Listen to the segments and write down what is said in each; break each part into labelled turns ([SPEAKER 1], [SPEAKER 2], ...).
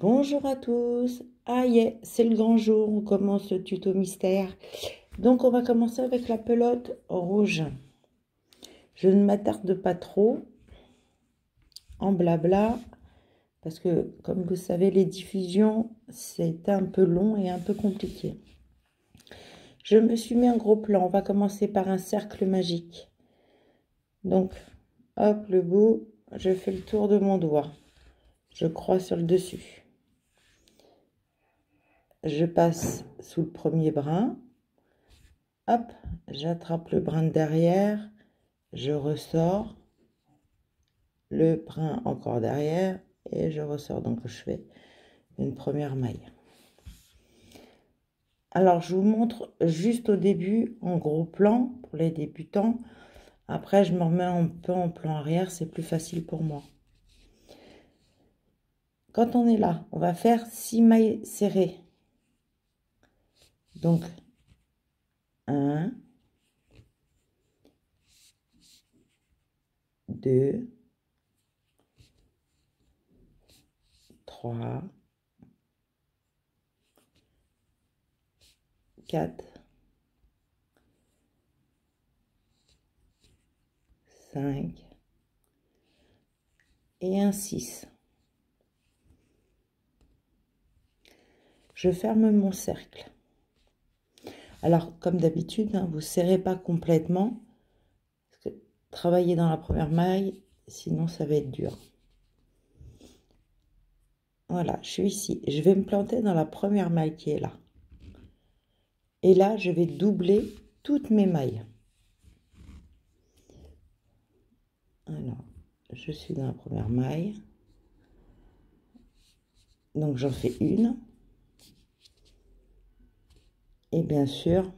[SPEAKER 1] Bonjour à tous. Ah yeah, c'est le grand jour, on commence le tuto mystère. Donc on va commencer avec la pelote rouge. Je ne m'attarde pas trop en blabla, parce que comme vous savez, les diffusions, c'est un peu long et un peu compliqué. Je me suis mis un gros plan, on va commencer par un cercle magique. Donc, hop, le bout, je fais le tour de mon doigt. Je croise sur le dessus. Je passe sous le premier brin. Hop, j'attrape le brin de derrière, je ressors, le brin encore derrière, et je ressors. Donc, je fais une première maille. Alors, je vous montre juste au début, en gros plan, pour les débutants. Après, je me remets un peu en plan arrière, c'est plus facile pour moi. Quand on est là, on va faire 6 mailles serrées. Donc, 1, 2, 3, 4, 5 et un 6. Je ferme mon cercle. Alors, comme d'habitude, hein, vous ne serrez pas complètement. Parce que travaillez dans la première maille, sinon ça va être dur. Voilà, je suis ici. Je vais me planter dans la première maille qui est là. Et là, je vais doubler toutes mes mailles. Alors, je suis dans la première maille. Donc, j'en fais une. Et bien sûr,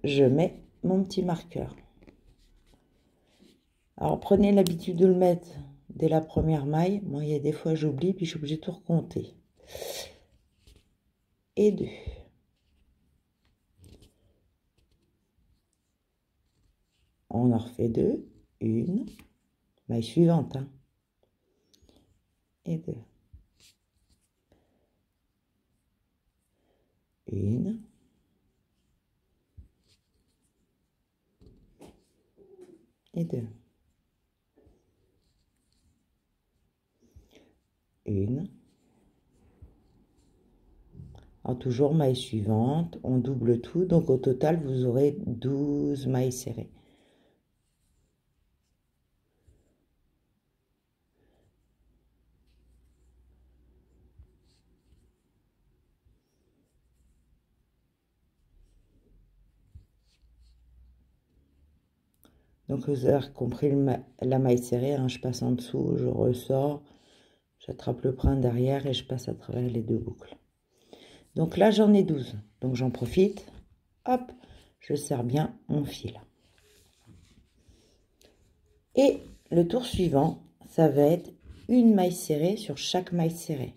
[SPEAKER 1] je mets mon petit marqueur. Alors, prenez l'habitude de le mettre dès la première maille. Moi, il y a des fois, j'oublie, puis je suis obligée de tout recompter. Et 2. On en refait 2. Une. Maille suivante. Hein. Et 2. Une. Et 2. Une. Alors, toujours maille suivante, on double tout, donc au total, vous aurez 12 mailles serrées. Donc, vous avez compris la maille serrée, hein, je passe en dessous, je ressors, j'attrape le brin derrière et je passe à travers les deux boucles. Donc là, j'en ai 12, donc j'en profite, hop, je serre bien mon fil. Et le tour suivant, ça va être une maille serrée sur chaque maille serrée.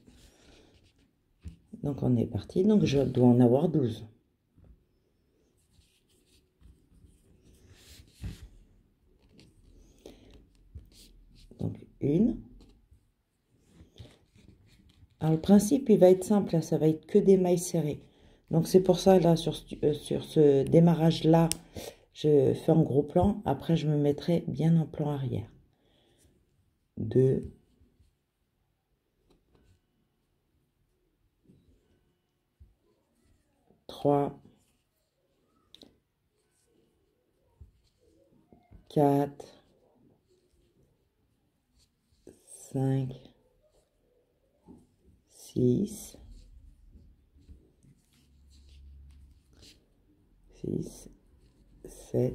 [SPEAKER 1] Donc on est parti, donc je dois en avoir 12. Donc une. Alors le principe, il va être simple, là, ça va être que des mailles serrées. Donc c'est pour ça, là, sur ce démarrage-là, je fais un gros plan. Après, je me mettrai bien en plan arrière. 2. 3. 4. 5. 6. 6. 7.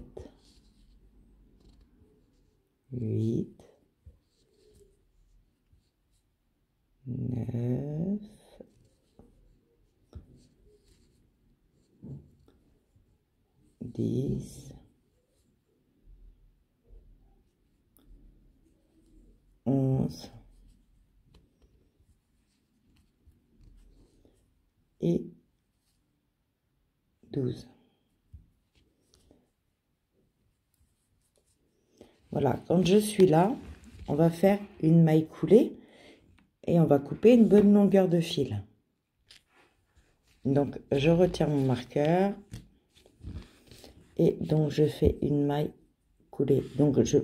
[SPEAKER 1] 8. 9. 10. 11. Et 12. Voilà, quand je suis là, on va faire une maille coulée. Et on va couper une bonne longueur de fil. Donc, je retire mon marqueur. Et donc, je fais une maille coulée. Donc, je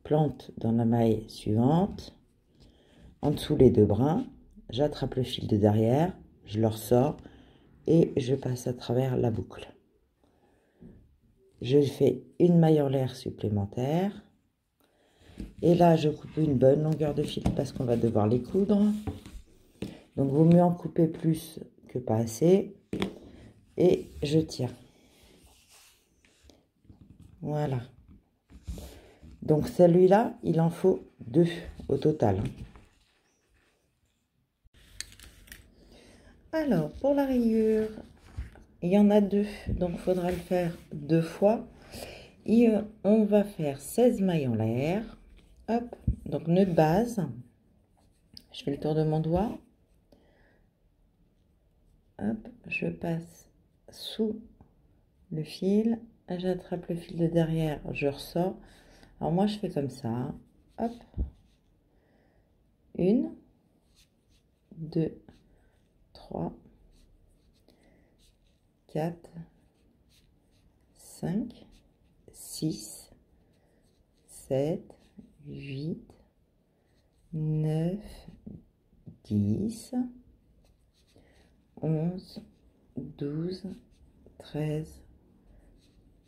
[SPEAKER 1] plante dans la maille suivante. En dessous les 2 brins. J'attrape le fil de derrière. Je le ressors. Et je passe à travers la boucle. Je fais une maille en l'air supplémentaire. Et là, je coupe une bonne longueur de fil parce qu'on va devoir les coudre. Donc, vaut mieux en couper plus que pas assez. Et je tire. Voilà. Donc, celui-là, il en faut 2 au total. Alors, pour la rayure, il y en a 2. Donc, il faudra le faire 2 fois. Et on va faire 16 mailles en l'air. Hop. Donc, nœud de base. Je fais le tour de mon doigt. Hop, je passe sous le fil, j'attrape le fil de derrière, je ressors. Alors moi je fais comme ça, hop, 1, 2, 3, 4, 5, 6, 7, 8, 9, 10, 11, 12, 13,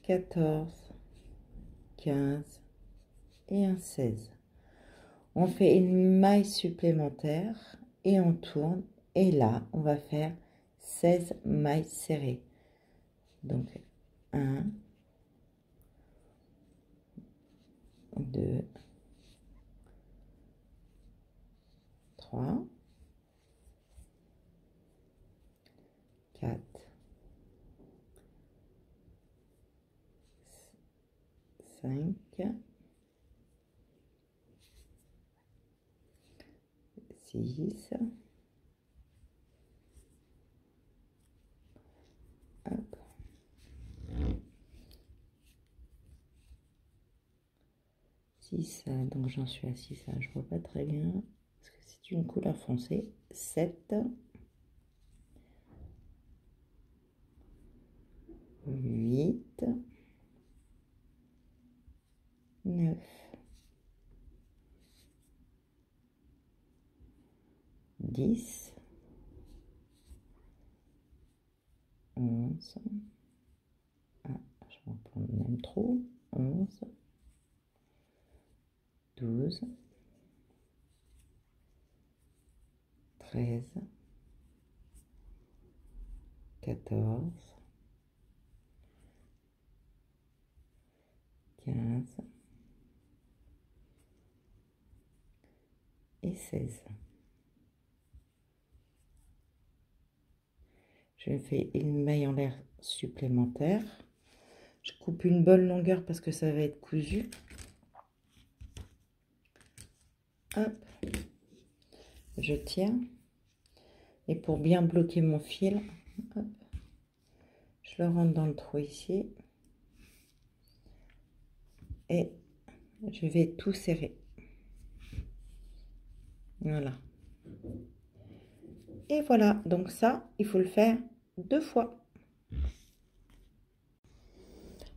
[SPEAKER 1] 14, 15 et un 16. On fait une maille supplémentaire et on tourne. Et là, on va faire 16 mailles serrées. Donc, 1, 2, 3, 4, 5, 6, hop, 6, donc j'en suis à 6, je vois pas très bien, parce que c'est une couleur foncée, 7, 8, 9, 10, 11, ah, je vais en prendre même trop, 11, 12, 13, 14, 15 et 16. Je fais une maille en l'air supplémentaire. Je coupe une bonne longueur parce que ça va être cousu. Hop, je tiens. Et pour bien bloquer mon fil, hop, je le rentre dans le trou ici. Et je vais tout serrer. Voilà. Et voilà, donc ça, il faut le faire 2 fois.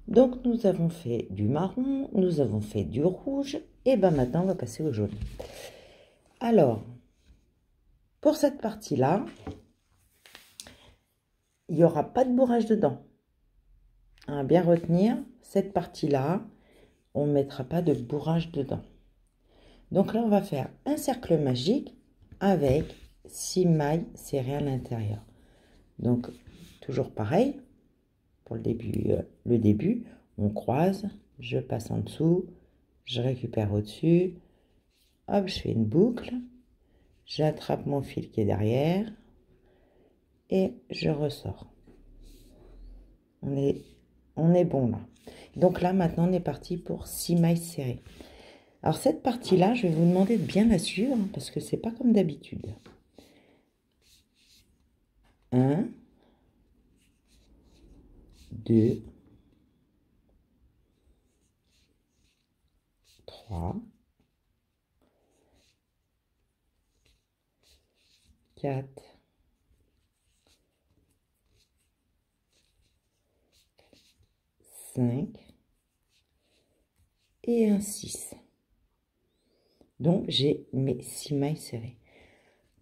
[SPEAKER 1] Donc, nous avons fait du marron, nous avons fait du rouge, et ben maintenant, on va passer au jaune. Alors, pour cette partie-là, il n'y aura pas de bourrage dedans. À bien retenir, cette partie-là, on ne mettra pas de bourrage dedans. Donc là, on va faire un cercle magique avec 6 mailles serrées à l'intérieur. Donc, toujours pareil, pour le début, on croise, je passe en dessous, je récupère au-dessus, hop, je fais une boucle, j'attrape mon fil qui est derrière et je ressors. On est bon là. Donc là, maintenant, on est parti pour 6 mailles serrées. Alors, cette partie-là, je vais vous demander de bien la suivre parce que c'est pas comme d'habitude. 1, 2, 3, 4, 5 et un 6. Donc, j'ai mes 6 mailles serrées.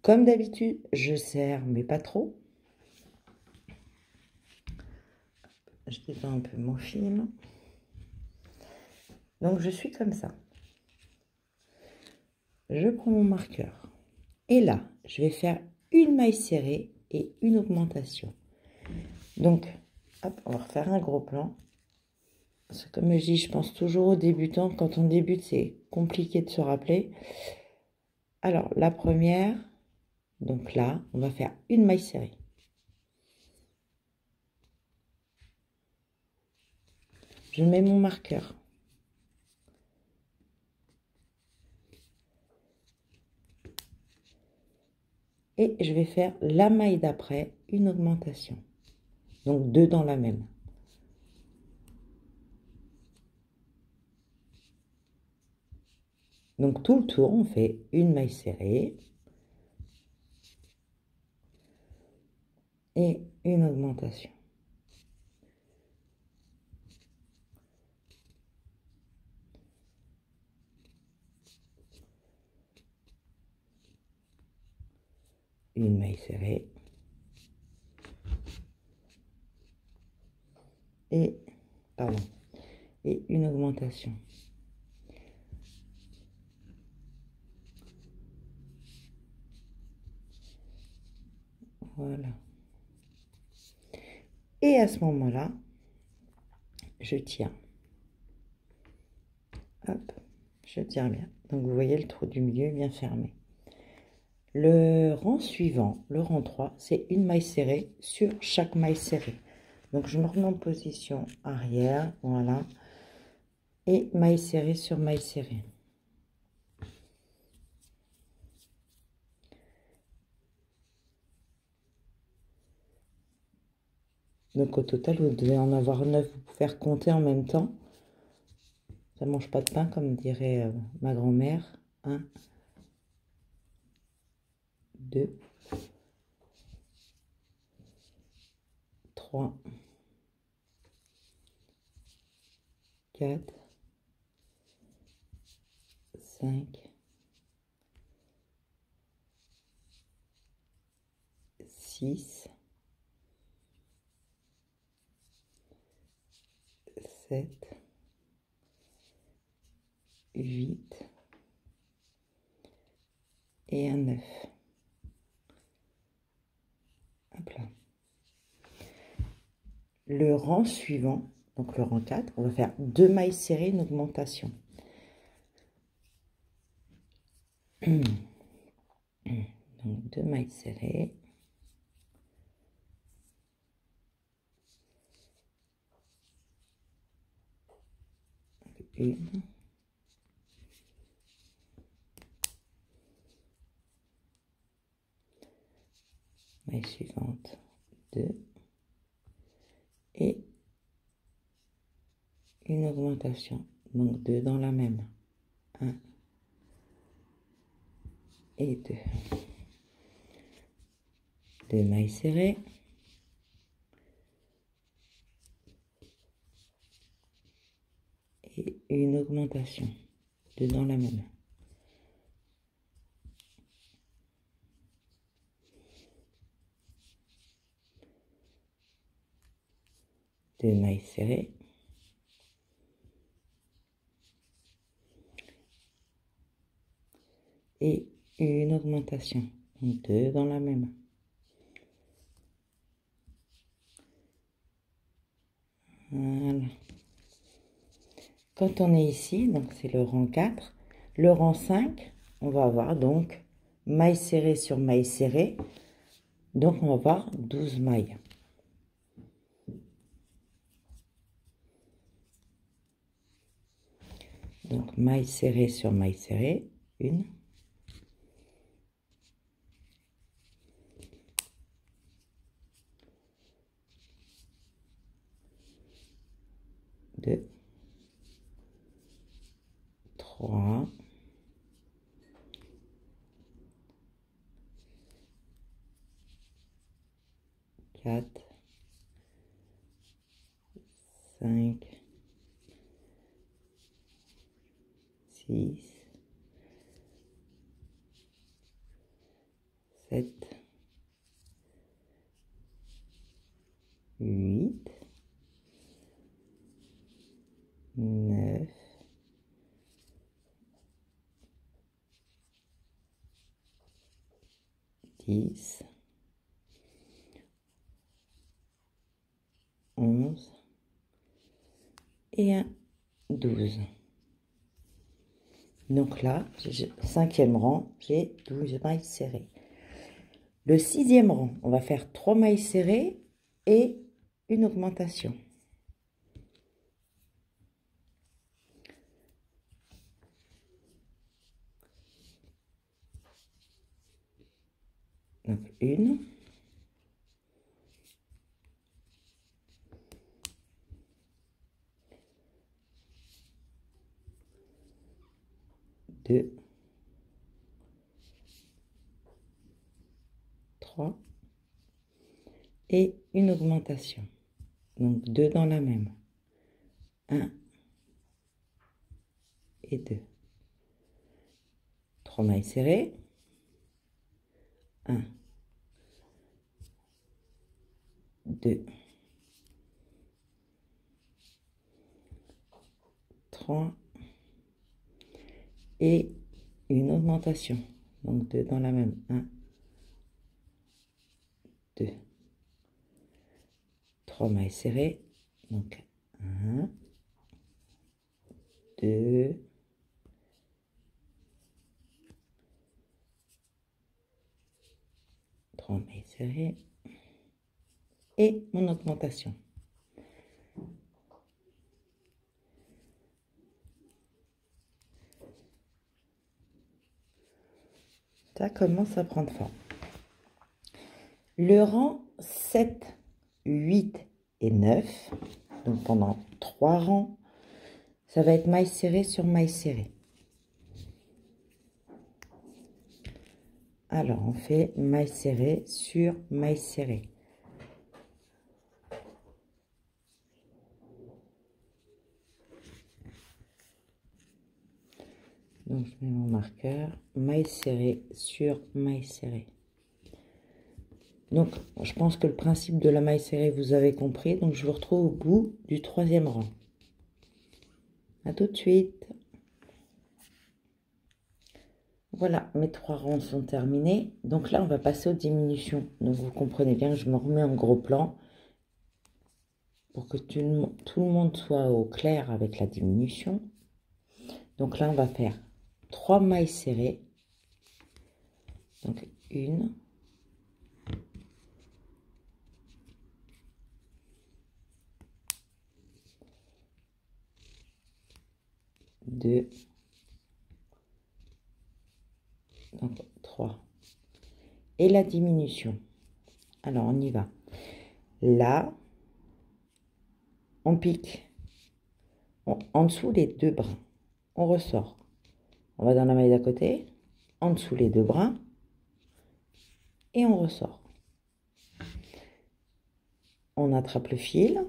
[SPEAKER 1] Comme d'habitude, je serre, mais pas trop. Je détends un peu mon fil. Donc, je suis comme ça. Je prends mon marqueur. Et là, je vais faire une maille serrée et une augmentation. Donc, hop, on va refaire un gros plan. Parce que comme je dis, je pense toujours aux débutants. Quand on débute, c'est compliqué de se rappeler. Alors, la première, donc là, on va faire une maille serrée. Je mets mon marqueur. Et je vais faire la maille d'après, une augmentation. Donc, 2 dans la même. Donc, tout le tour, on fait une maille serrée. Et une augmentation. Une maille serrée. Et, pardon, et une augmentation. Voilà. Et à ce moment-là, je tiens. Hop, je tiens bien. Donc, vous voyez, le trou du milieu est bien fermé. Le rang suivant, le rang 3, c'est une maille serrée sur chaque maille serrée. Donc, je me remets en position arrière, voilà. Et maille serrée sur maille serrée. Donc, au total, vous devez en avoir 9. Vous pouvez faire compter en même temps. Ça ne mange pas de pain, comme dirait ma grand-mère. 1, 2, 3, 4, 5, 6, 7, 8 et un 9. Hop là. Le rang suivant, donc le rang 4, on va faire 2 mailles serrées, une augmentation. Donc 2 mailles serrées. Une. Maille suivante, 2. Et une augmentation. Donc 2 dans la même. 1 et 2. 2 mailles serrées. Et une augmentation. 2 dans la même. Deux mailles serrées. Et une augmentation. Donc 2 dans la même. Voilà. Quand on est ici, donc c'est le rang 4, le rang 5, on va avoir donc maille serrée sur maille serrée. Donc on va avoir 12 mailles. Donc maille serrée sur maille serrée, 1, 2, 3, 4, 5, 6, 7, 8, 9, 10, 11 et un 12. Donc là, cinquième rang, j'ai 12 mailles serrées. Le sixième rang, on va faire 3 mailles serrées et une augmentation. Donc une, deux, 3 et une augmentation. Donc 2 dans la même. 1 et 2. 3 mailles serrées. 1, 2, 3 et une augmentation. Donc 2 dans la même. 1, 2, 3 mailles serrées. Donc 1, 2, 3 mailles serrées et mon augmentation. Ça commence à prendre forme. Le rang 7, 8 et 9, donc pendant 3 rangs, ça va être maille serrée sur maille serrée. Alors, on fait maille serrée sur maille serrée. Donc, je mets mon marqueur, maille serrée sur maille serrée. Donc, je pense que le principe de la maille serrée, vous avez compris. Donc, je vous retrouve au bout du 3e rang. À tout de suite. Voilà, mes 3 rangs sont terminés. Donc là, on va passer aux diminutions. Donc, vous comprenez bien que je me remets en gros plan pour que tout le monde soit au clair avec la diminution. Donc là, on va faire 3 mailles serrées. Donc, 1, 2, donc 3. Et la diminution. Alors, on y va. Là, on pique en dessous les 2 brins. On ressort. On va dans la maille d'à côté, en dessous les 2 brins, et on ressort. On attrape le fil,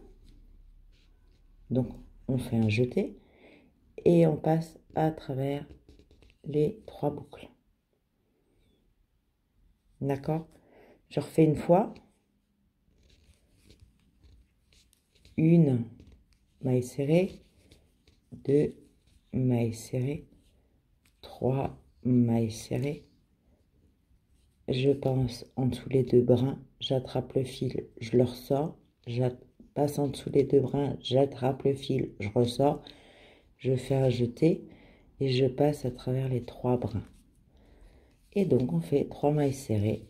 [SPEAKER 1] donc on fait un jeté, et on passe à travers les 3 boucles. D'accord? Je refais une fois. 1 maille serrée, 2 mailles serrées, 3 mailles serrées. Je passe en dessous les 2 brins, j'attrape le fil, je le ressors, je passe en dessous les 2 brins, j'attrape le fil, je ressors, je fais un jeté et je passe à travers les 3 brins. Et donc on fait 3 mailles serrées.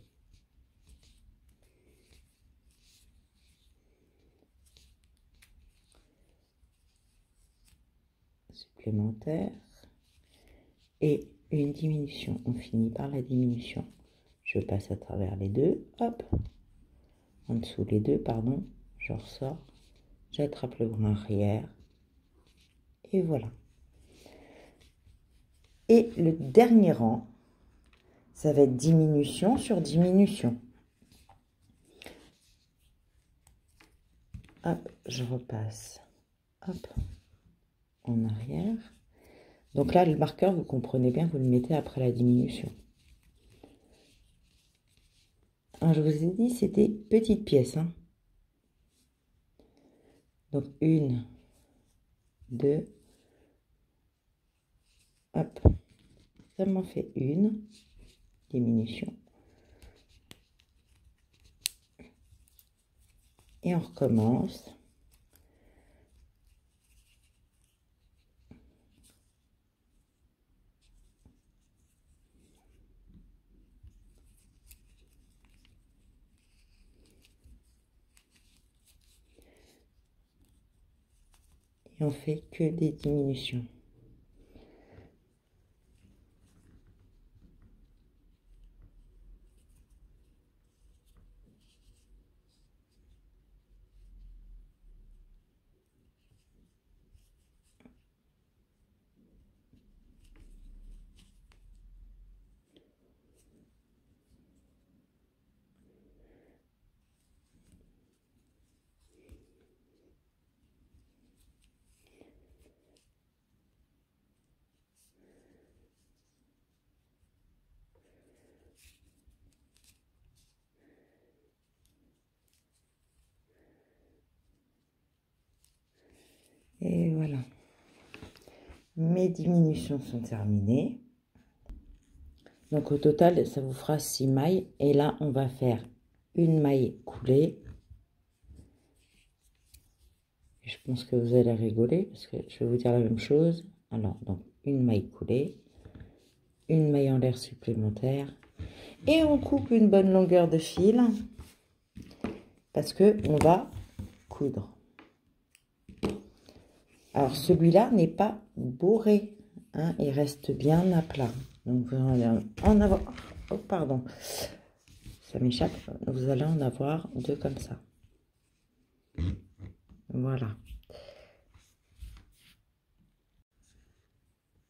[SPEAKER 1] Supplémentaires et une diminution. On finit par la diminution. Je passe à travers les 2, hop, en dessous les 2, pardon, je ressors, j'attrape le brin arrière et voilà. Et le dernier rang, ça va être diminution sur diminution. hop, je repasse, hop, en arrière. Donc là, le marqueur, vous comprenez bien, vous le mettez après la diminution. Alors, je vous ai dit, c'était petite pièce, hein. Donc, 1, 2, hop, ça m'en fait une diminution. Et on recommence. Et on fait que des diminutions. Et voilà. Mes diminutions sont terminées. Donc au total, ça vous fera 6 mailles. Et là, on va faire une maille coulée. Et je pense que vous allez rigoler parce que je vais vous dire la même chose. Alors, donc une maille coulée, une maille en l'air supplémentaire. Et on coupe une bonne longueur de fil parce que on va coudre. Alors celui-là n'est pas bourré, hein, il reste bien à plat. Donc vous allez en avoir, oh pardon, ça m'échappe. Vous allez en avoir deux comme ça. Voilà.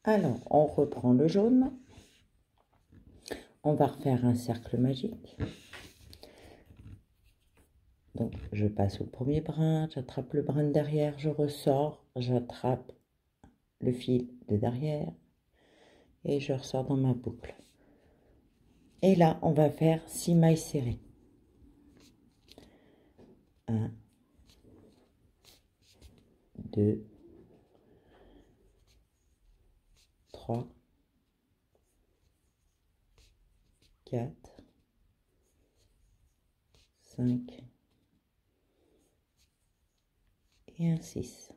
[SPEAKER 1] Alors on reprend le jaune. On va refaire un cercle magique. Donc je passe au premier brin, j'attrape le brin de derrière, je ressors, j'attrape le fil de derrière et je ressors dans ma boucle. Et là, on va faire 6 mailles serrées. 1, 2, 3, 4, 5 et un 6.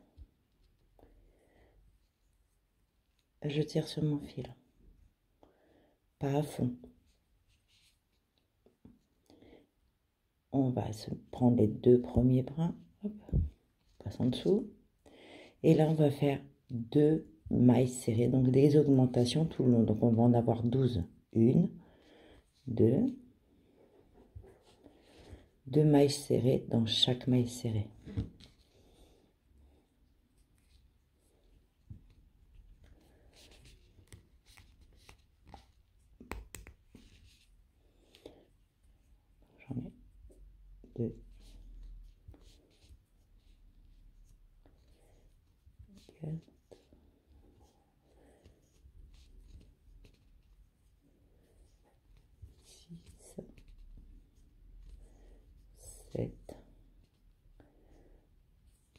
[SPEAKER 1] Je tire sur mon fil, pas à fond. On va se prendre les deux premiers brins, hop, passe en dessous. Et là, on va faire 2 mailles serrées, donc des augmentations tout le long. Donc, on va en avoir 12. 1, 2, 2 mailles serrées dans chaque maille serrée. J'en ai 2, 4, 6, 7,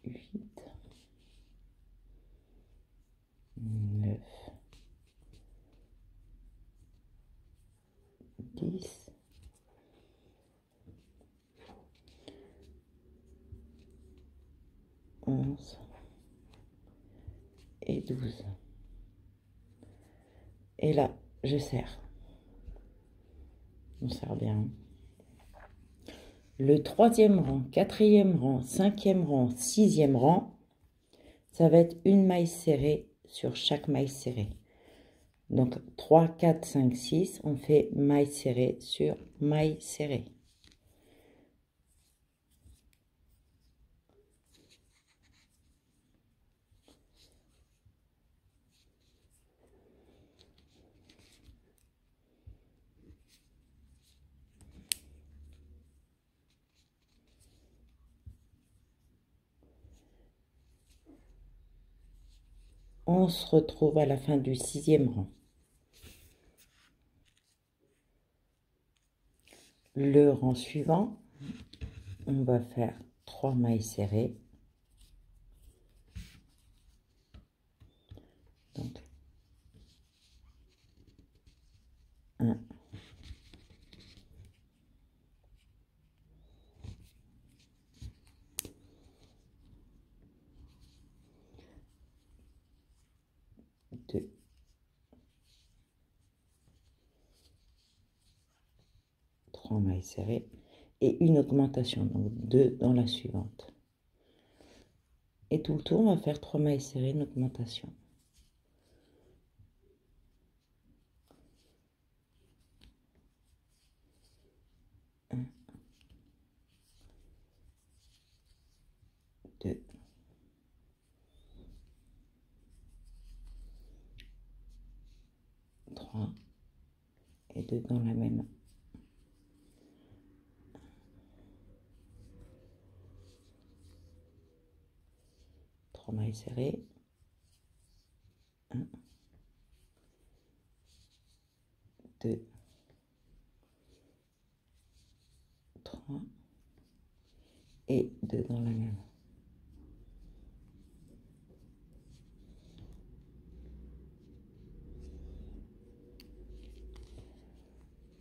[SPEAKER 1] 8, 9, 10, 11 et 12. Et là, je serre. On serre bien. Le troisième rang, quatrième rang, cinquième rang, sixième rang, ça va être une maille serrée sur chaque maille serrée. Donc 3, 4, 5, 6, on fait maille serrée sur maille serrée. On se retrouve à la fin du 6e rang. Le rang suivant, on va faire 3 mailles serrées. Donc, 1, 2, 3 mailles serrées et une augmentation, donc 2 dans la suivante. Et tout le tour, on va faire 3 mailles serrées, une augmentation. Un, 2, 3 et 2 dans la même. 3 mailles serrées. 1, 2, 3 et 2 dans la même.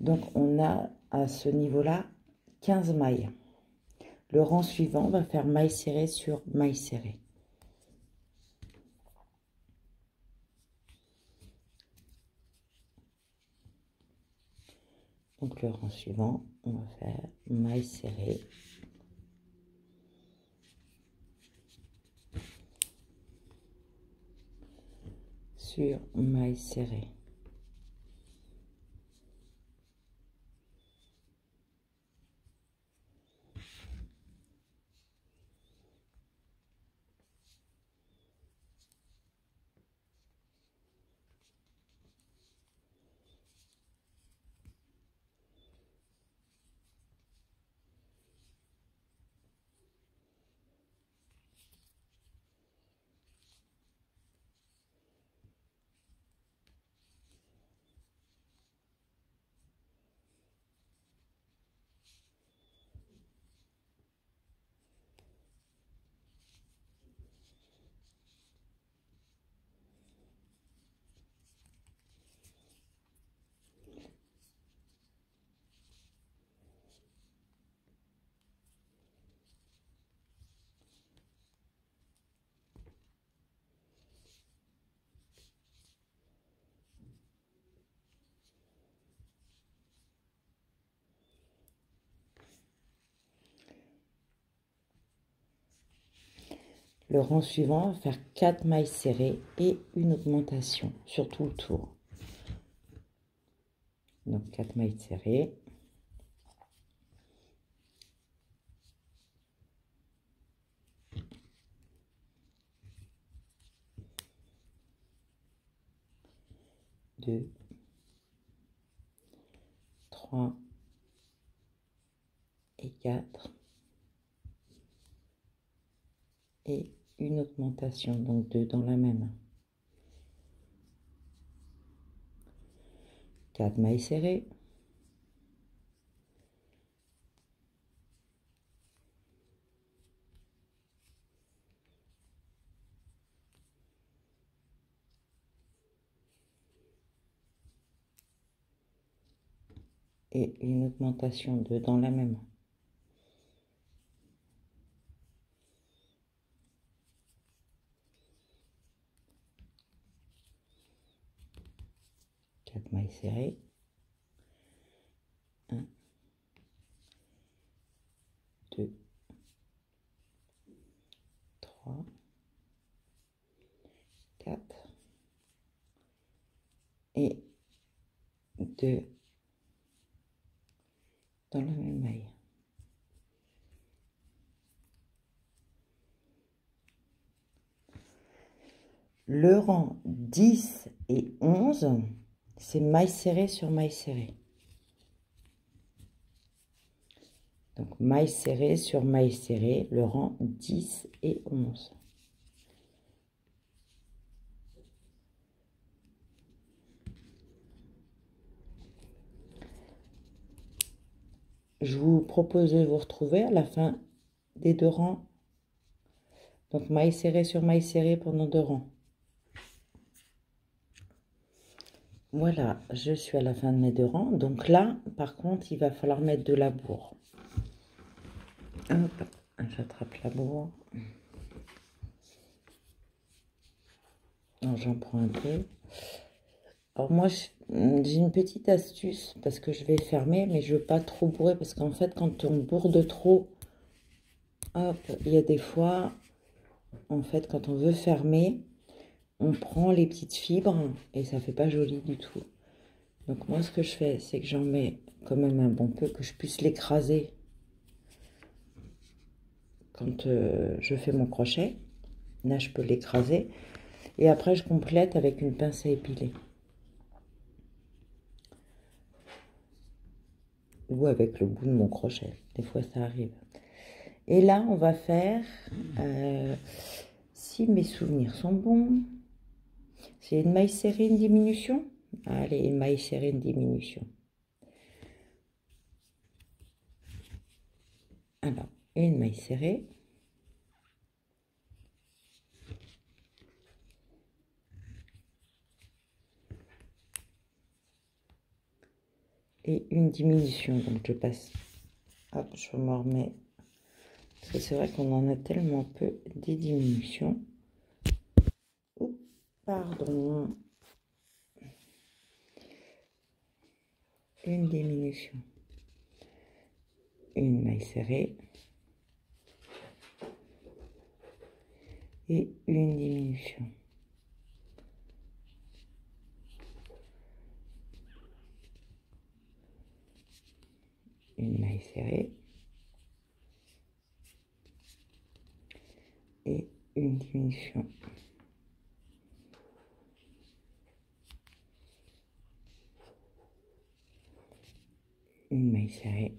[SPEAKER 1] Donc on a à ce niveau-là 15 mailles. Le rang suivant va faire maille serrée sur maille serrée. Donc le rang suivant, on va faire maille serrée sur maille serrée. Le rang suivant va faire 4 mailles serrées et une augmentation sur tout le tour. Donc 4 mailles serrées. Deux, 3 et 4. Et une augmentation, donc 2 dans la même. 4 mailles serrées. Et une augmentation 2 dans la même. 4 mailles serrées. 1, 2, 3, 4 et 2 dans la même maille. Le rang 10 et 11, c'est maille serrée sur maille serrée. Donc maille serrée sur maille serrée, le rang 10 et 11. je vous propose de vous retrouver à la fin des 2 rangs. Donc maille serrée sur maille serrée pendant 2 rangs. Voilà, je suis à la fin de mes 2 rangs. Donc là, par contre, il va falloir mettre de la bourre. Hop, j'attrape la bourre. J'en prends un peu. Alors moi, j'ai une petite astuce parce que je vais fermer, mais je veux pas trop bourrer parce qu'en fait, quand on bourde trop, hop, il y a des fois, en fait, quand on veut fermer, on prend les petites fibres et ça fait pas joli du tout. Donc moi, ce que je fais, c'est que j'en mets quand même un bon peu, que je puisse l'écraser quand je fais mon crochet. Là, je peux l'écraser. Et après, je complète avec une pince à épiler. Ou avec le bout de mon crochet. Des fois, ça arrive. Et là, on va faire, si mes souvenirs sont bons, c'est une maille serrée, une diminution. Allez, une maille serrée, une diminution. Alors, une maille serrée. Et une diminution. Donc, je passe. Hop, je me remets. Parce que c'est vrai qu'on en a tellement peu des diminutions. Oups, pardon. Une diminution. Une maille serrée. Et une diminution. Une maille serrée. Et une diminution. Une maille serrée.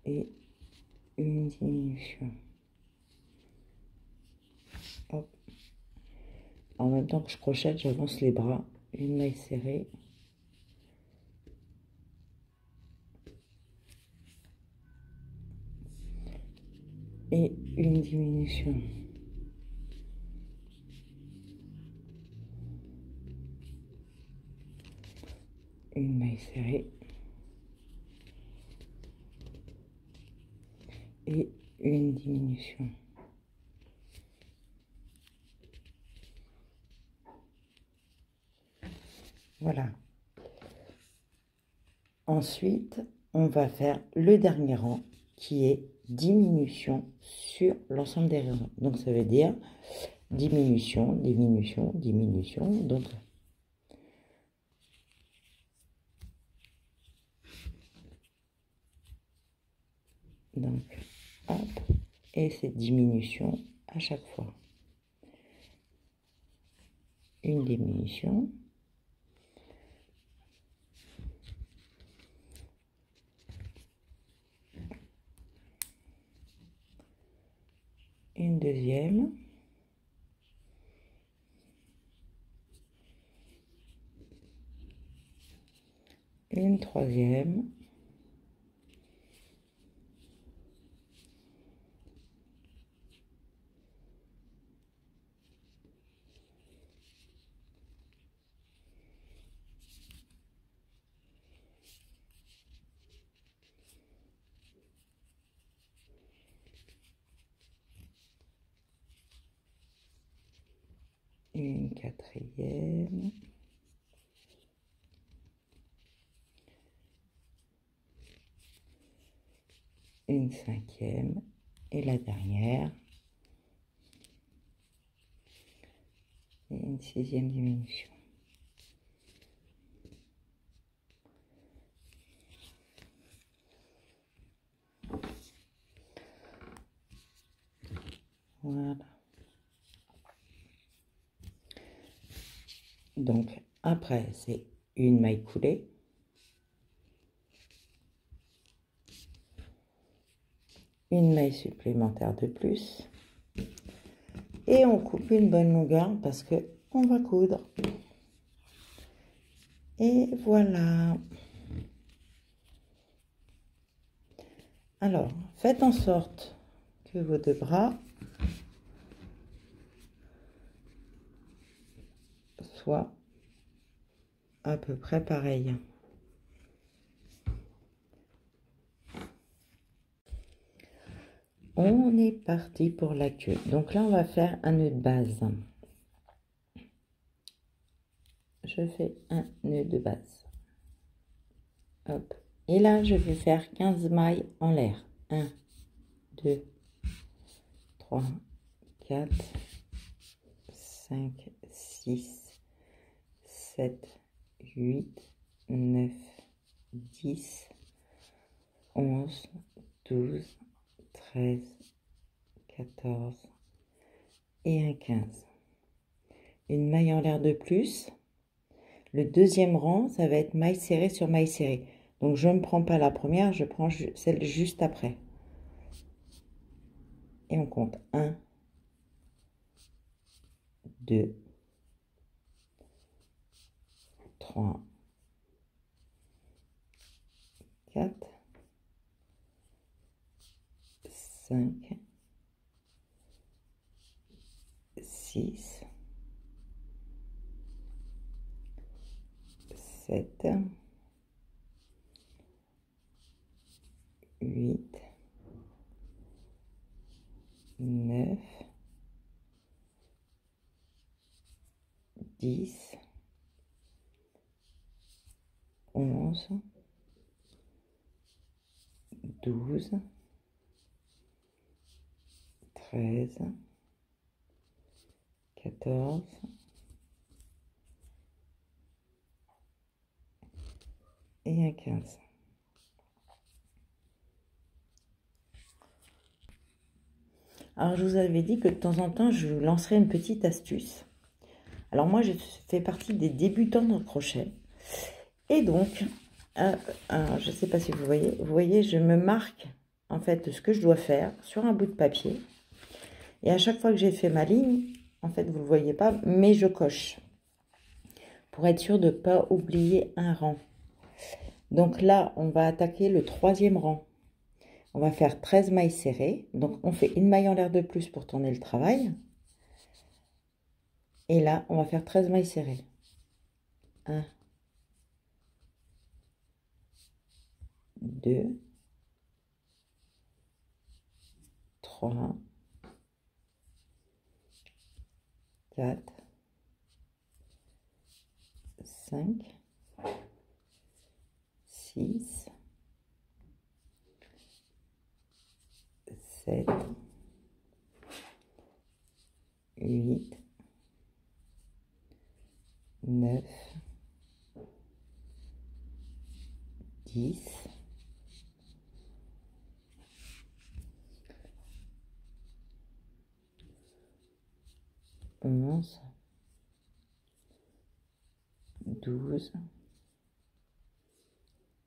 [SPEAKER 1] Et une diminution. Hop. En même temps que je crochette, j'avance les bras. Une maille serrée. Et une diminution. Une maille serrée. Et une diminution. Voilà. Ensuite, on va faire le dernier rang qui est diminution sur l'ensemble des rangs. Donc, ça veut dire diminution, diminution, diminution. Donc, hop, et c'est diminution à chaque fois. Une diminution. Une deuxième. Une troisième. Une quatrième. Une cinquième. Et la dernière. Et une sixième diminution. Voilà. Donc, après, c'est une maille coulée. Une maille supplémentaire de plus. Et on coupe une bonne longueur parce que on va coudre. Et voilà. Alors, faites en sorte que vos deux bras soient à peu près pareils. On est parti pour la queue. Donc là, on va faire un nœud de base. Je fais un nœud de base. Hop. Et là, je vais faire 15 mailles en l'air. 1, 2, 3, 4, 5, 6, 7, 8, 9, 10, 11, 12, 13, 14 et un 15. Une maille en l'air de plus. Le deuxième rang, ça va être maille serrée sur maille serrée. Donc, je ne prends pas la première, je prends celle juste après. Et on compte 1, 2, 3, 4, 5, 6, 7, 8, 9, 10, 11, 12, 13, 14 et un 15. Alors, je vous avais dit que de temps en temps, je vous lancerai une petite astuce. Alors, moi, je fais partie des débutants dans le crochet. Et donc, je ne sais pas si vous voyez, je me marque, en fait, ce que je dois faire sur un bout de papier. Et à chaque fois que j'ai fait ma ligne, en fait, vous ne le voyez pas, mais je coche. Pour être sûr de ne pas oublier un rang. Donc là, on va attaquer le troisième rang. On va faire 13 mailles serrées. Donc, on fait une maille en l'air de plus pour tourner le travail. Et là, on va faire 13 mailles serrées. 1, 2, 3, 4, 5, 6, 7, 8, 9, 10, 11, 12,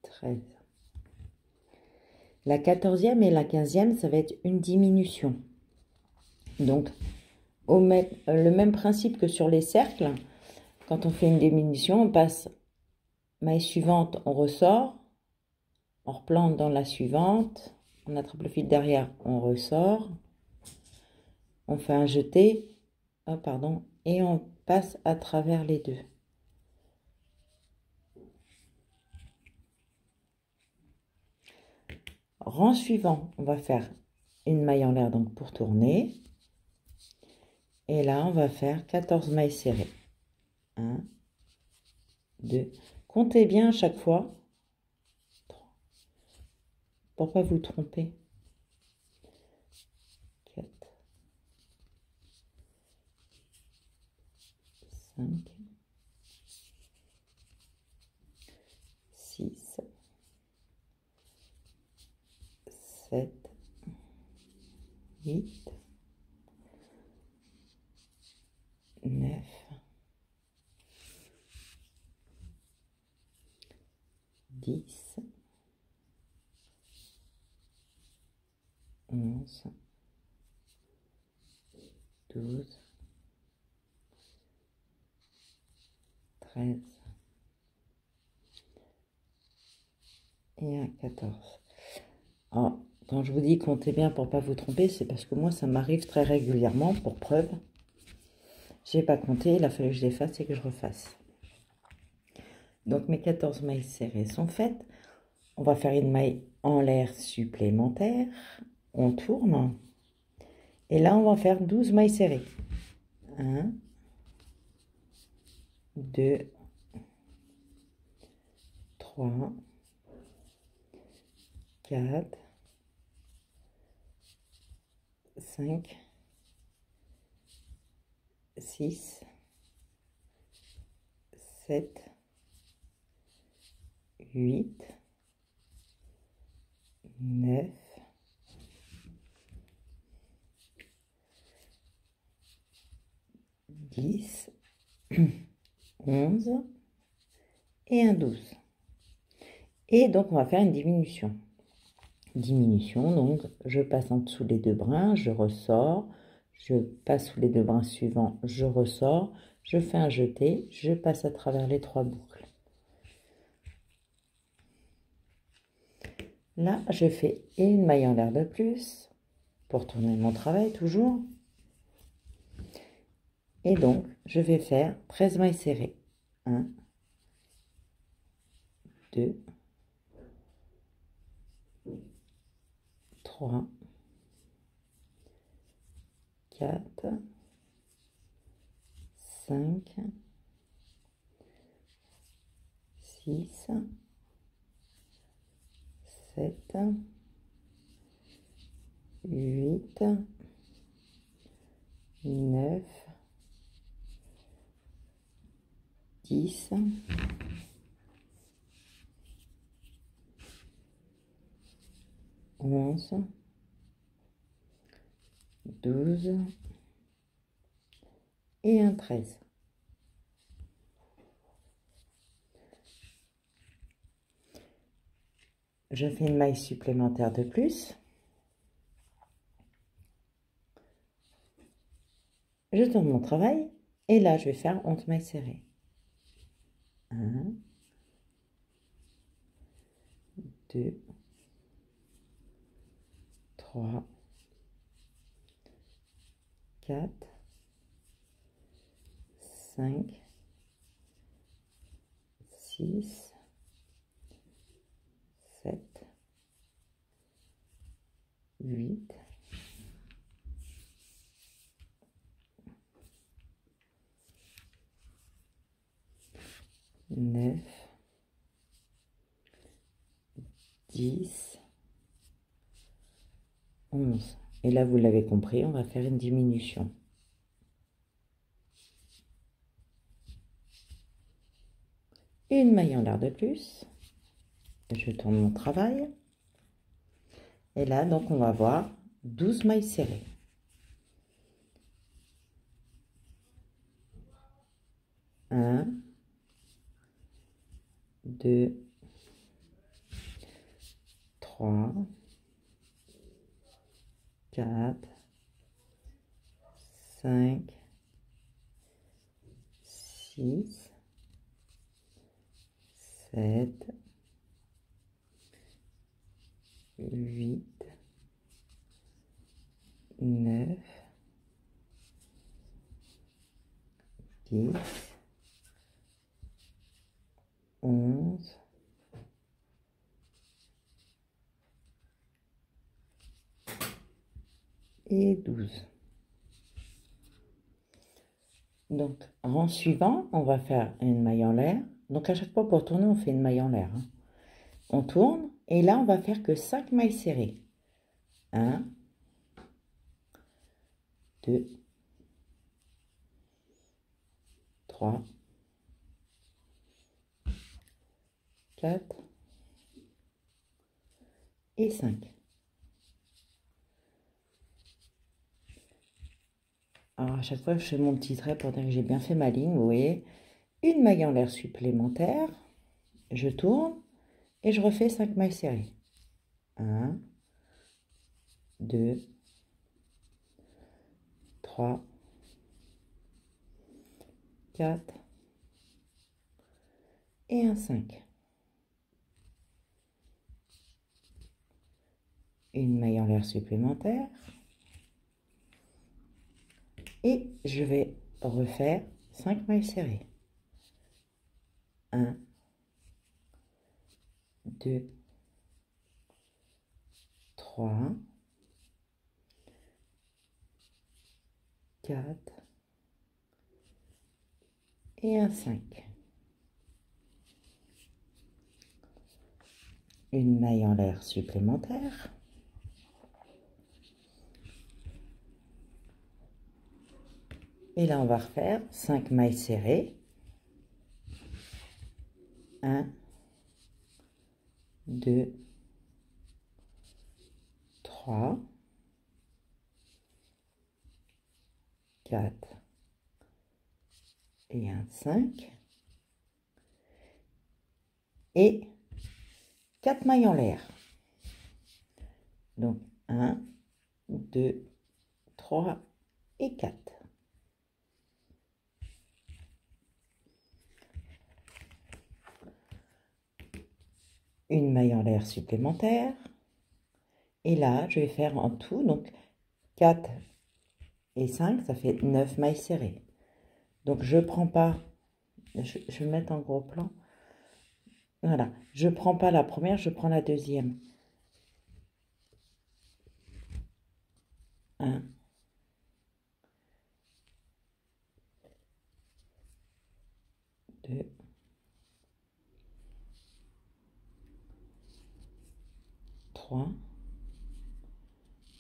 [SPEAKER 1] 13. La 14e et la 15e, ça va être une diminution. Donc, le même principe que sur les cercles, quand on fait une diminution, on passe maille suivante, on ressort, on replante dans la suivante, on attrape le fil derrière, on ressort, on fait un jeté, et on passe à travers les deux. Rang suivant, on va faire une maille en l'air donc pour tourner. Et là, on va faire 14 mailles serrées. 1, 2. Comptez bien à chaque fois. 3. Pour pas vous tromper. 4. 5. 6. 7. 8. 9, 10, 11, 12, 13, et un 14. Alors, quand je vous dis comptez bien pour pas vous tromper, c'est parce que moi, ça m'arrive très régulièrement, pour preuve. J'ai pas compté, il a fallu que je les fasse et que je refasse. Donc, mes 14 mailles serrées sont faites. On va faire une maille en l'air supplémentaire. On tourne. Et là, on va faire 12 mailles serrées. 1, 2, 3, 4, 5, 6, 7, 8, 9, 10, 11 et un 12. Et donc, on va faire une diminution. Diminution, donc je passe en dessous les deux brins, je ressors, je passe sous les deux brins suivants, je ressors, je fais un jeté, je passe à travers les 3 boucles. Là, je fais une maille en l'air de plus pour tourner mon travail toujours. Et donc, je vais faire 13 mailles serrées. 1, 2, 3, 4, 5, 6, 7, 8, 9, 10, 11, 12 et un 13. Je fais une maille supplémentaire de plus. Je tourne mon travail et là, je vais faire 11 mailles serrées. 1, 2, 3, 4, 5, 6, 7, 8, 9, 10, 11. Et là, vous l'avez compris, on va faire une diminution. Une maille en l'air de plus. Je tourne mon travail. Et là, donc, on va voir 12 mailles serrées. 1, 2, 3, 4, 5, 6, 7, 8, 9, 10, 11, et 12. Donc, rang suivant, on va faire une maille en l'air. Donc, à chaque fois pour tourner, on fait une maille en l'air. On tourne, et là, on va faire que 5 mailles serrées. 1, 2, 3, 4 et 5. Alors, à chaque fois, je fais mon petit trait pour dire que j'ai bien fait ma ligne, vous voyez. Une maille en l'air supplémentaire, je tourne et je refais 5 mailles serrées. 1, 2, 3, 4 et un 5. une maille en l'air supplémentaire et je vais refaire 5 mailles serrées. 1, 2, 3, 4 et un 5. Une maille en l'air supplémentaire. Et là, on va refaire 5 mailles serrées. 1, 2, 3, 4 et un 5. Et 4 mailles en l'air. Donc 1, 2, 3 et 4. Une maille en l'air supplémentaire. Et là, je vais faire en tout, donc 4 et 5, ça fait 9 mailles serrées. Donc je prends pas, je vais mettre en gros plan. Voilà, je prends pas la première, je prends la deuxième. 1, 2, 3,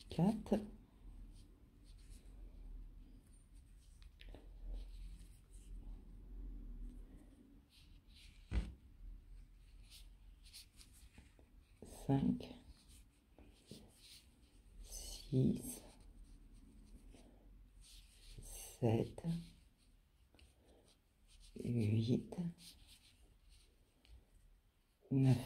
[SPEAKER 1] 4, 5, 6, 7, 8, 9.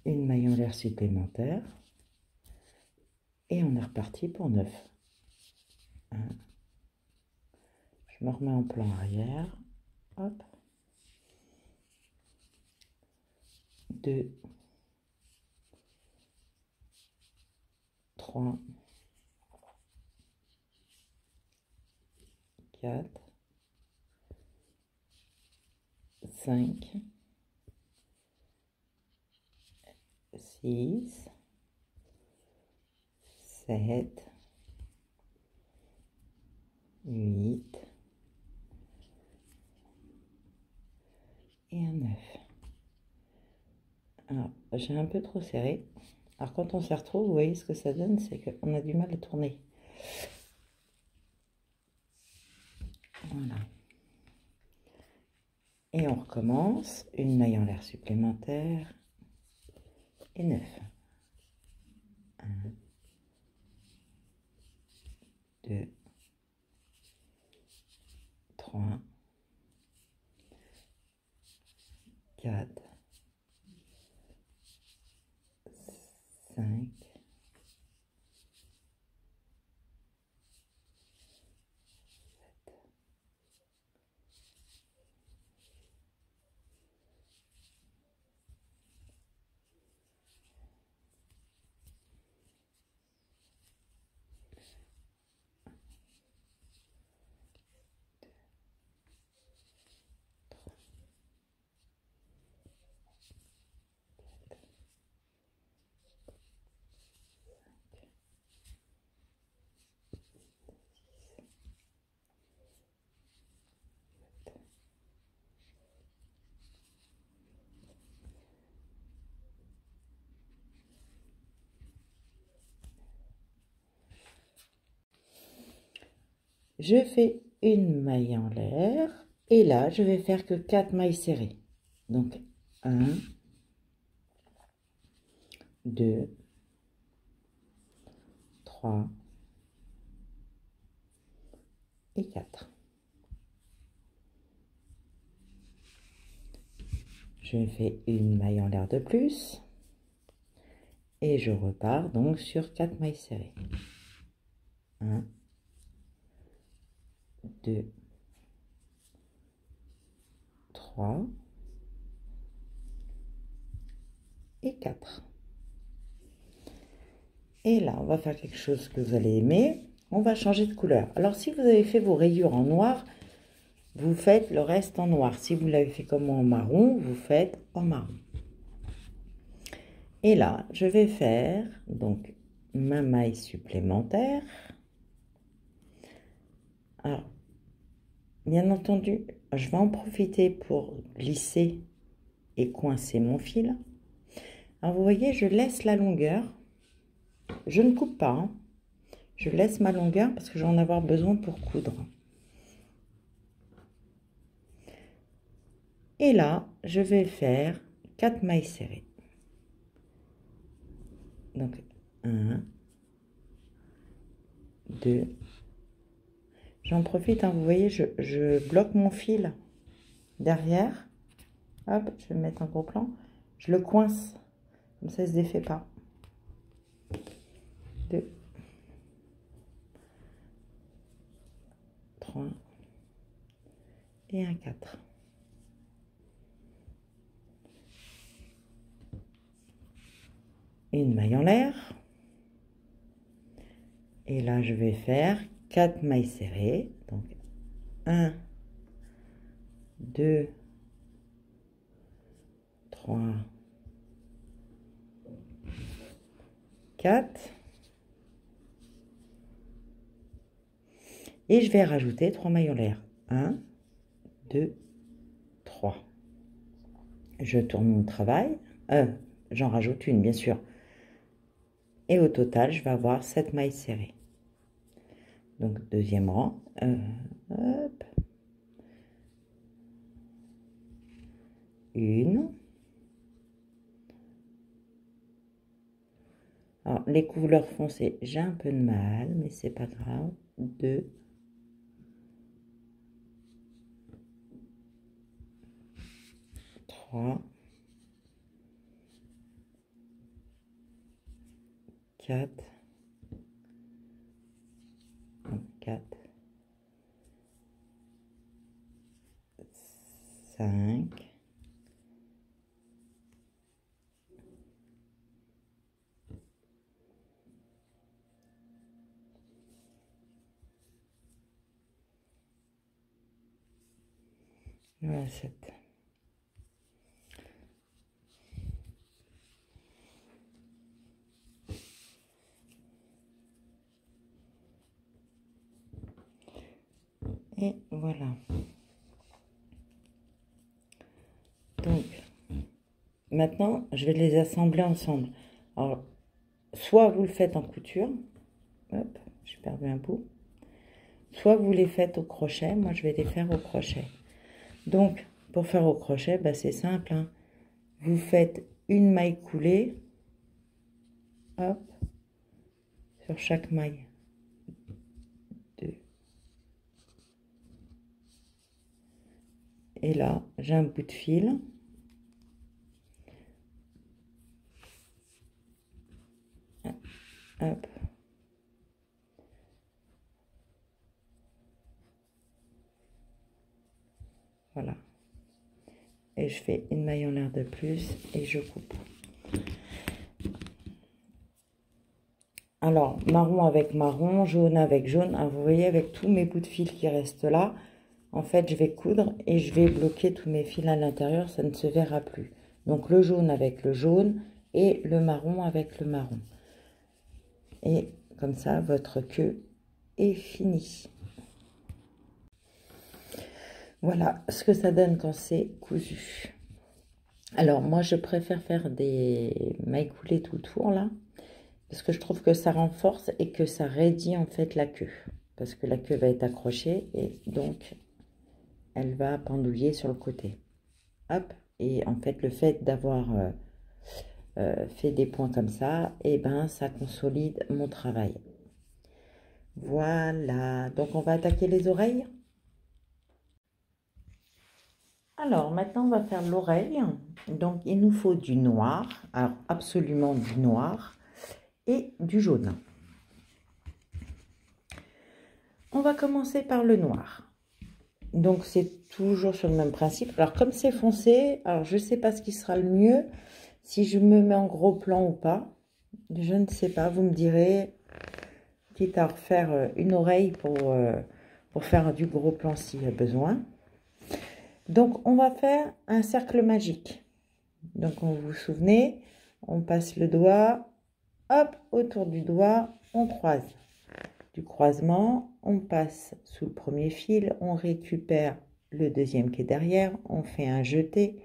[SPEAKER 1] Une maille en l'air supplémentaire. Et on est reparti pour 9. 1. Je me remets en plan arrière. Hop. 2, 3, 4, 5, 6, 7, 8 et un 9. Alors, j'ai un peu trop serré. Alors, quand on s'y retrouve, vous voyez ce que ça donne, c'est qu'on a du mal à tourner. Voilà. Et on recommence. Une maille en l'air supplémentaire. Et 9. 1, 2, 3, 4, 5, je fais une maille en l'air et là je vais faire que 4 mailles serrées. Donc 1, 2, 3 et 4. Je fais une maille en l'air de plus et je repars donc sur 4 mailles serrées. 1, 2, 3 et 4. Et là, on va faire quelque chose que vous allez aimer. On va changer de couleur. Alors, si vous avez fait vos rayures en noir, vous faites le reste en noir. Si vous l'avez fait comme moi en marron, vous faites en marron. Et là, je vais faire donc ma maille supplémentaire. Alors, bien entendu, je vais en profiter pour glisser et coincer mon fil. Alors, vous voyez, je laisse la longueur. Je ne coupe pas, hein. Je laisse ma longueur parce que je vais en avoir besoin pour coudre. Et là, je vais faire 4 mailles serrées. Donc, 1, 2. J'en profite, hein, vous voyez, je bloque mon fil derrière. Hop, je vais le mettre en gros plan. Je le coince, comme ça, il ne se défait pas. 2, 3 et un 4. Une maille en l'air. Et là, je vais faire 4 mailles serrées. Donc, 1, 2, 3, 4. Et je vais rajouter 3 mailles en l'air. 1, 2, 3. Je tourne mon travail. J'en rajoute une, bien sûr. Et au total, je vais avoir 7 mailles serrées. Donc, deuxième rang. Hop. Une. Alors, les couleurs foncées, j'ai un peu de mal, mais c'est pas grave. 2. 3. 4. 4. 5. 7. Et voilà. Donc, maintenant, je vais les assembler ensemble. Alors, soit vous le faites en couture. Hop, j'ai perdu un bout. Soit vous les faites au crochet. Moi, je vais les faire au crochet. Donc, pour faire au crochet, bah, c'est simple, hein. Vous faites une maille coulée. Hop. Sur chaque maille. 2. Et là, j'ai un bout de fil. Hop. Voilà. Et je fais une maille en l'air de plus et je coupe. Alors, marron avec marron, jaune avec jaune. Alors, vous voyez, avec tous mes bouts de fil qui restent là, en fait, je vais coudre et je vais bloquer tous mes fils à l'intérieur. Ça ne se verra plus. Donc, le jaune avec le jaune et le marron avec le marron. Et comme ça, votre queue est finie. Voilà ce que ça donne quand c'est cousu. Alors, moi, je préfère faire des mailles coulées tout le tour, là. Parce que je trouve que ça renforce et que ça raidit, en fait, la queue. Parce que la queue va être accrochée et donc, elle va pendouiller sur le côté. Hop. Et en fait, le fait d'avoir fait des points comme ça, et ben, ça consolide mon travail. Voilà. Donc, on va attaquer les oreilles. Alors, maintenant, on va faire l'oreille. Donc, il nous faut du noir. Alors, absolument du noir et du jaune. On va commencer par le noir. Donc, c'est toujours sur le même principe. Alors, comme c'est foncé, alors je ne sais pas ce qui sera le mieux, si je me mets en gros plan ou pas. Je ne sais pas, vous me direz, quitte à refaire une oreille pour faire du gros plan s'il y a besoin. Donc, on va faire un cercle magique. Donc, vous vous souvenez, on passe le doigt, hop, autour du doigt, on croise. Du croisement, on passe sous le premier fil, on récupère le deuxième qui est derrière, on fait un jeté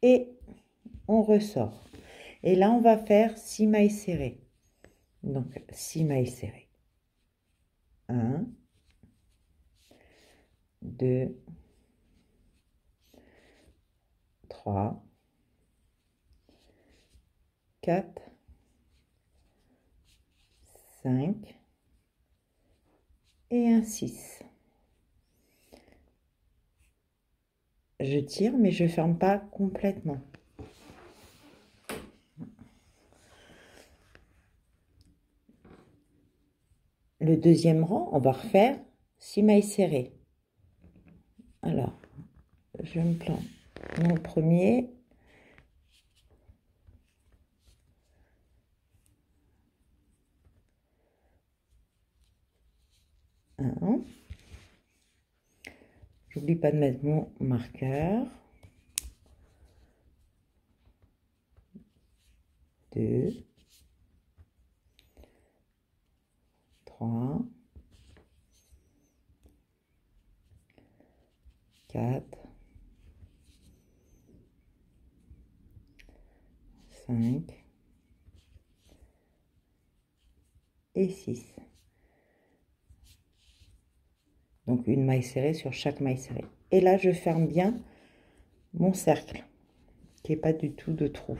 [SPEAKER 1] et on ressort. Et là, on va faire 6 mailles serrées. Donc, 6 mailles serrées. 1, 2, 3, 4, 5 et un 6. Je tire, mais je ne ferme pas complètement. Le deuxième rang, on va refaire 6 mailles serrées. Alors, je me plante mon premier. J'oublie pas de mettre mon marqueur. 2, 3, 4, 5 et 6. Donc une maille serrée sur chaque maille serrée. Et là, je ferme bien mon cercle, qui n'est pas du tout de trou.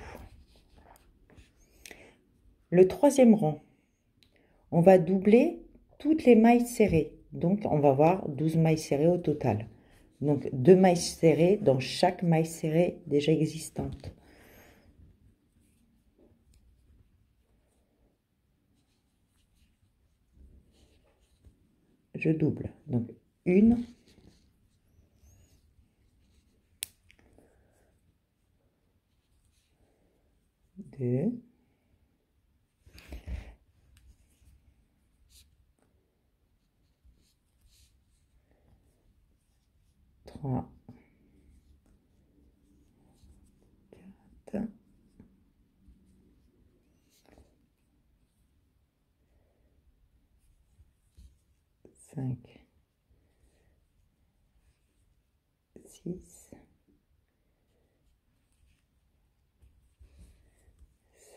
[SPEAKER 1] Le troisième rang, on va doubler toutes les mailles serrées. Donc, on va avoir 12 mailles serrées au total. Donc, 2 mailles serrées dans chaque maille serrée déjà existante. Je double. Donc, 1, 2, 3, 4, 5, 6,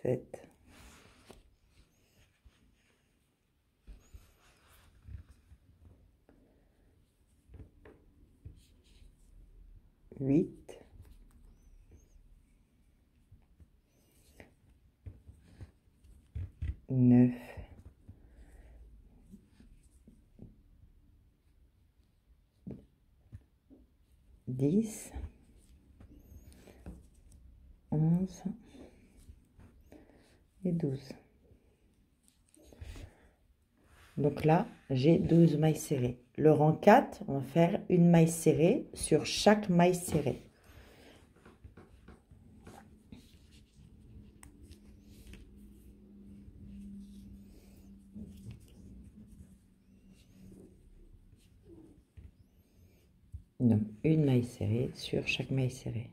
[SPEAKER 1] 7, 8, 9, 10, 11 et 12. Donc là, j'ai 12 mailles serrées. Le rang 4, on va faire une maille serrée sur chaque maille serrée. Donc, une maille serrée sur chaque maille serrée.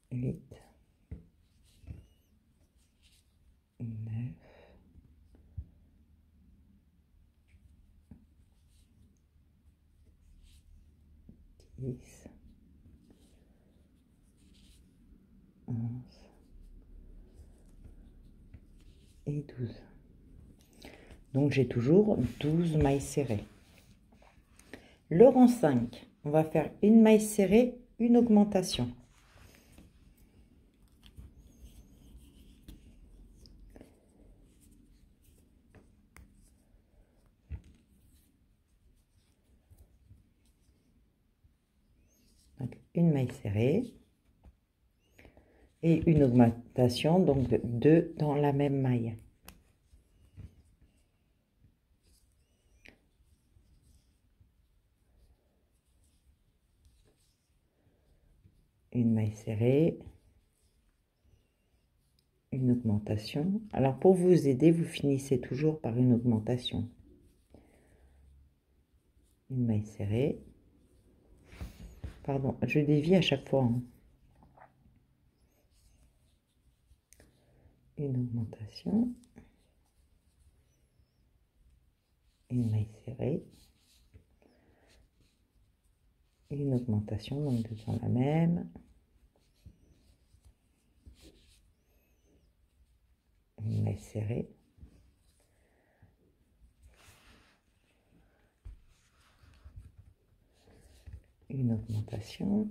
[SPEAKER 1] Huit, 9, 10, 11, et 12. Donc j'ai toujours 12 mailles serrées. Le rang 5, on va faire une maille serrée, une augmentation. Donc une maille serrée et une augmentation, donc de 2 dans la même maille. Une maille serrée, une augmentation. Alors pour vous aider, vous finissez toujours par une augmentation. Une maille serrée. Pardon, je dévie à chaque fois. Hein. Une augmentation. Une maille serrée. Une augmentation, donc deux dans la même. Une maille serrée. Une augmentation.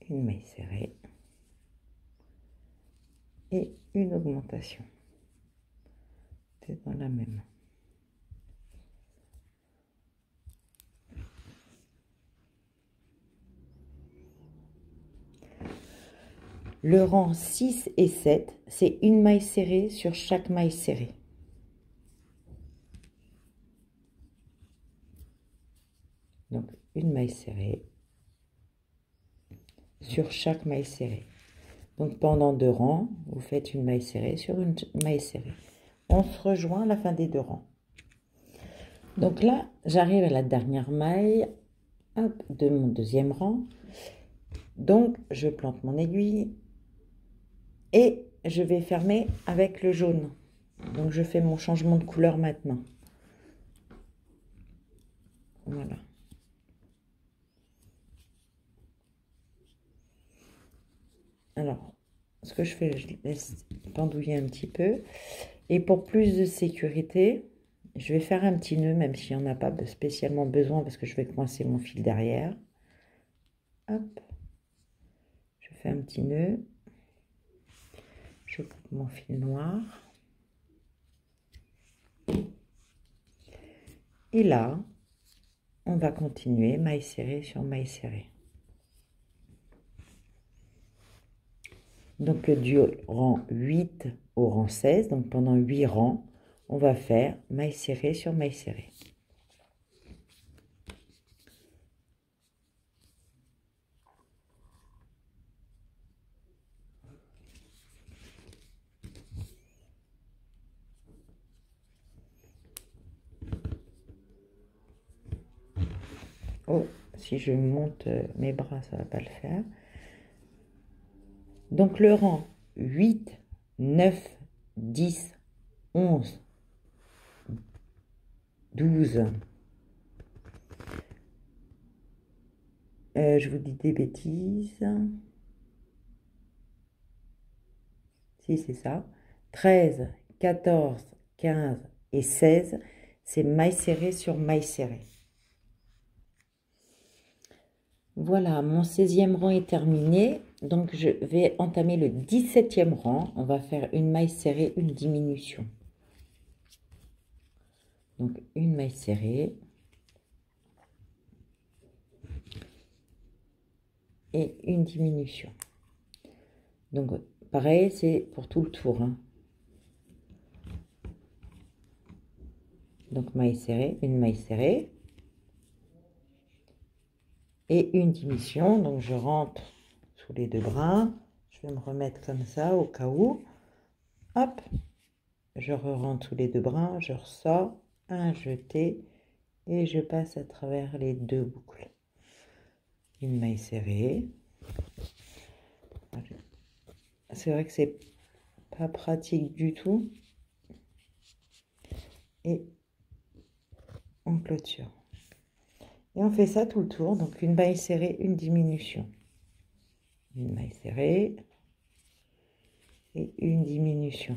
[SPEAKER 1] Une maille serrée. Et une augmentation. C'est dans la même. Le rang 6 et 7, c'est une maille serrée sur chaque maille serrée. Donc, une maille serrée sur chaque maille serrée. Donc, pendant 2 rangs, vous faites une maille serrée sur une maille serrée. On se rejoint à la fin des 2 rangs. Donc là, j'arrive à la dernière maille hop, de mon deuxième rang. Donc, je plante mon aiguille et je vais fermer avec le jaune. Donc, je fais mon changement de couleur maintenant. Voilà. Alors, ce que je fais, je laisse pendouiller un petit peu. Et pour plus de sécurité, je vais faire un petit nœud, même s'il n'y en a pas spécialement besoin, parce que je vais coincer mon fil derrière. Hop. Je fais un petit nœud. Je coupe mon fil noir. Et là, on va continuer maille serrée sur maille serrée. Donc du rang 8 au rang 16, donc pendant 8 rangs, on va faire maille serrée sur maille serrée. Oh, si je monte mes bras, ça ne va pas le faire. Donc le rang 8, 9, 10, 11, 12. Je vous dis des bêtises. Si, c'est ça. 13, 14, 15 et 16, c'est maille serrée sur maille serrée. Voilà, mon 16e rang est terminé. Donc, je vais entamer le 17e rang. On va faire une maille serrée, une diminution. Donc, une maille serrée. Et une diminution. Donc, pareil, c'est pour tout le tour. Hein. Donc, maille serrée, une maille serrée. Et une diminution. Donc, je rentre sous les 2 brins. Je vais me remettre comme ça au cas où. Hop. Je rentre sous les 2 brins. Je ressors. Un jeté. Et je passe à travers les 2 boucles. Une maille serrée. C'est vrai que c'est pas pratique du tout. Et on clôture. Et on fait ça tout le tour. Donc une maille serrée, une diminution. une maille serrée et une diminution.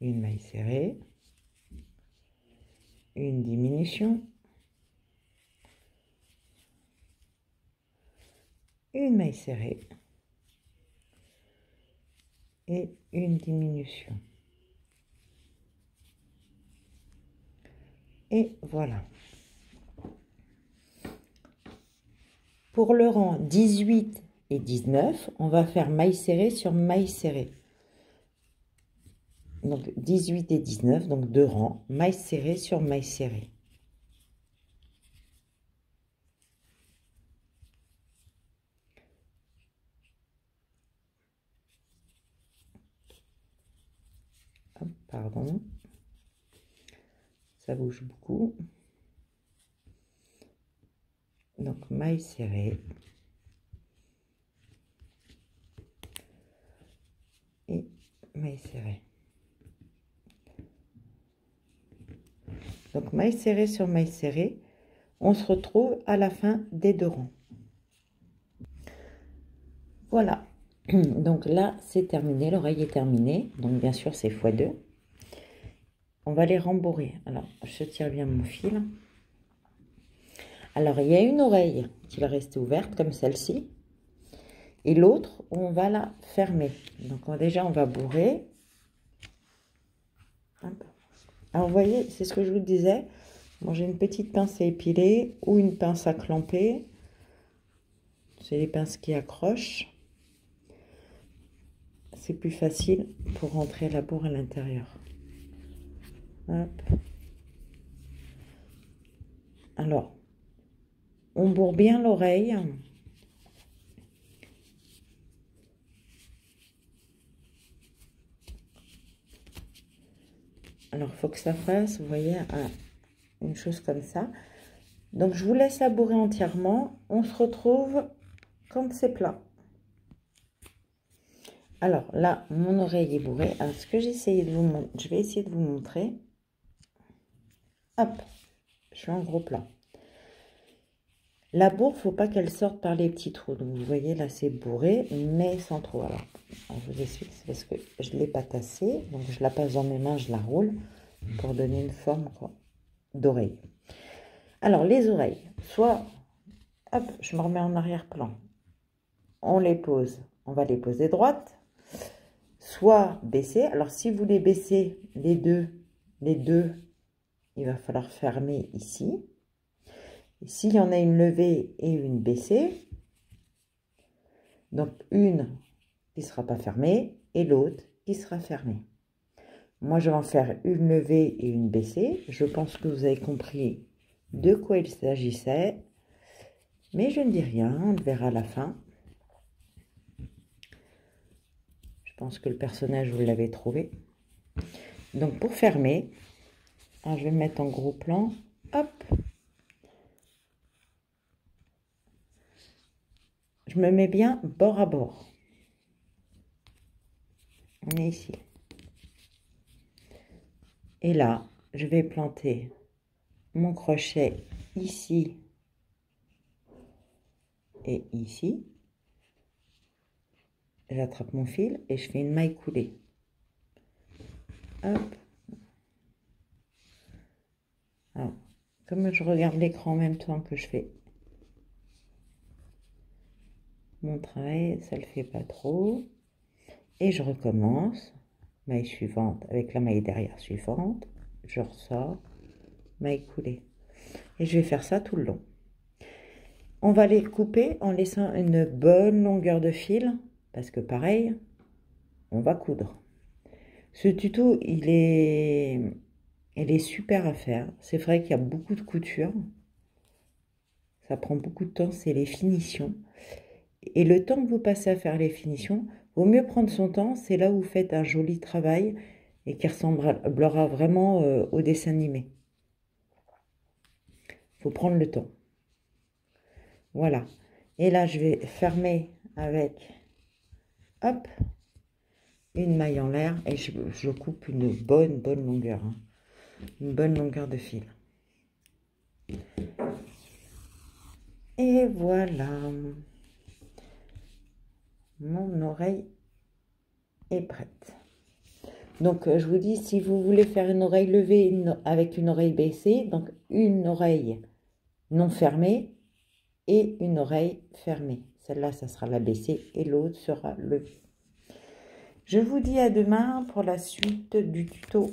[SPEAKER 1] Une maille serrée, une diminution, une maille serrée et une diminution. Et voilà. Pour le rang 18 et 19, on va faire maille serrée sur maille serrée. Donc 18 et 19, donc 2 rangs, maille serrée sur maille serrée. Hop, pardon, ça bouge beaucoup. Donc maille serrée et maille serrée. Donc maille serrée sur maille serrée, on se retrouve à la fin des 2 rangs. Voilà, donc là c'est terminé, l'oreille est terminée, donc bien sûr c'est x2. On va les rembourrer. Alors je tire bien mon fil. Alors il y a une oreille qui va rester ouverte comme celle-ci, et l'autre on va la fermer. Donc déjà on va bourrer. Hop. Alors vous voyez, c'est ce que je vous disais. Bon, j'ai une petite pince à épiler ou une pince à clamper. C'est les pinces qui accrochent. C'est plus facile pour rentrer la bourre à l'intérieur. Hop. Alors, on bourre bien l'oreille. Alors, il faut que ça fasse, vous voyez, une chose comme ça. Donc, je vous laisse la bourrer entièrement. On se retrouve quand c'est plat. Alors, là, mon oreille est bourrée. Alors, ce que j'ai essayé de vous montrer, je vais essayer de vous montrer. Hop, je suis en gros plan. La bourre, il ne faut pas qu'elle sorte par les petits trous. Donc, vous voyez, là, c'est bourré, mais sans trop. Alors, je vous explique, c'est parce que je ne l'ai pas tassée. Donc, je la passe dans mes mains, je la roule pour donner une forme d'oreille. Alors, les oreilles, soit, hop, je me remets en arrière-plan. On les pose, on va les poser droites, soit baissées. Alors, si vous les baissez, les deux, il va falloir fermer ici. S'il y en a une levée et une baissée, donc une qui ne sera pas fermée et l'autre qui sera fermée. Moi, je vais en faire une levée et une baissée. Je pense que vous avez compris de quoi il s'agissait, mais je ne dis rien, on le verra à la fin. Je pense que le personnage, vous l'avez trouvé. Donc, pour fermer, alors je vais me mettre en gros plan, hop. Je me mets bien bord à bord. On est ici. Et là, je vais planter mon crochet ici et ici. J'attrape mon fil et je fais une maille coulée. Hop. Alors, comme je regarde l'écran en même temps que je fais mon travail, ça le fait pas trop. Et je recommence. Maille suivante avec la maille derrière suivante. Je ressors. Maille coulée. Et je vais faire ça tout le long. On va les couper en laissant une bonne longueur de fil. Parce que pareil, on va coudre. Ce tuto, il est super à faire. C'est vrai qu'il y a beaucoup de couture. Ça prend beaucoup de temps, c'est les finitions. Et le temps que vous passez à faire les finitions, vaut mieux prendre son temps. C'est là où vous faites un joli travail et qui ressemblera vraiment au dessin animé. Il faut prendre le temps. Voilà. Et là, je vais fermer avec, hop, une maille en l'air. Et je coupe une bonne longueur. Hein. Une bonne longueur de fil. Et voilà. Mon oreille est prête. Donc, je vous dis, si vous voulez faire une oreille levée avec une oreille baissée, donc une oreille non fermée et une oreille fermée. Celle-là, ça sera la baissée et l'autre sera levée. Je vous dis à demain pour la suite du tuto.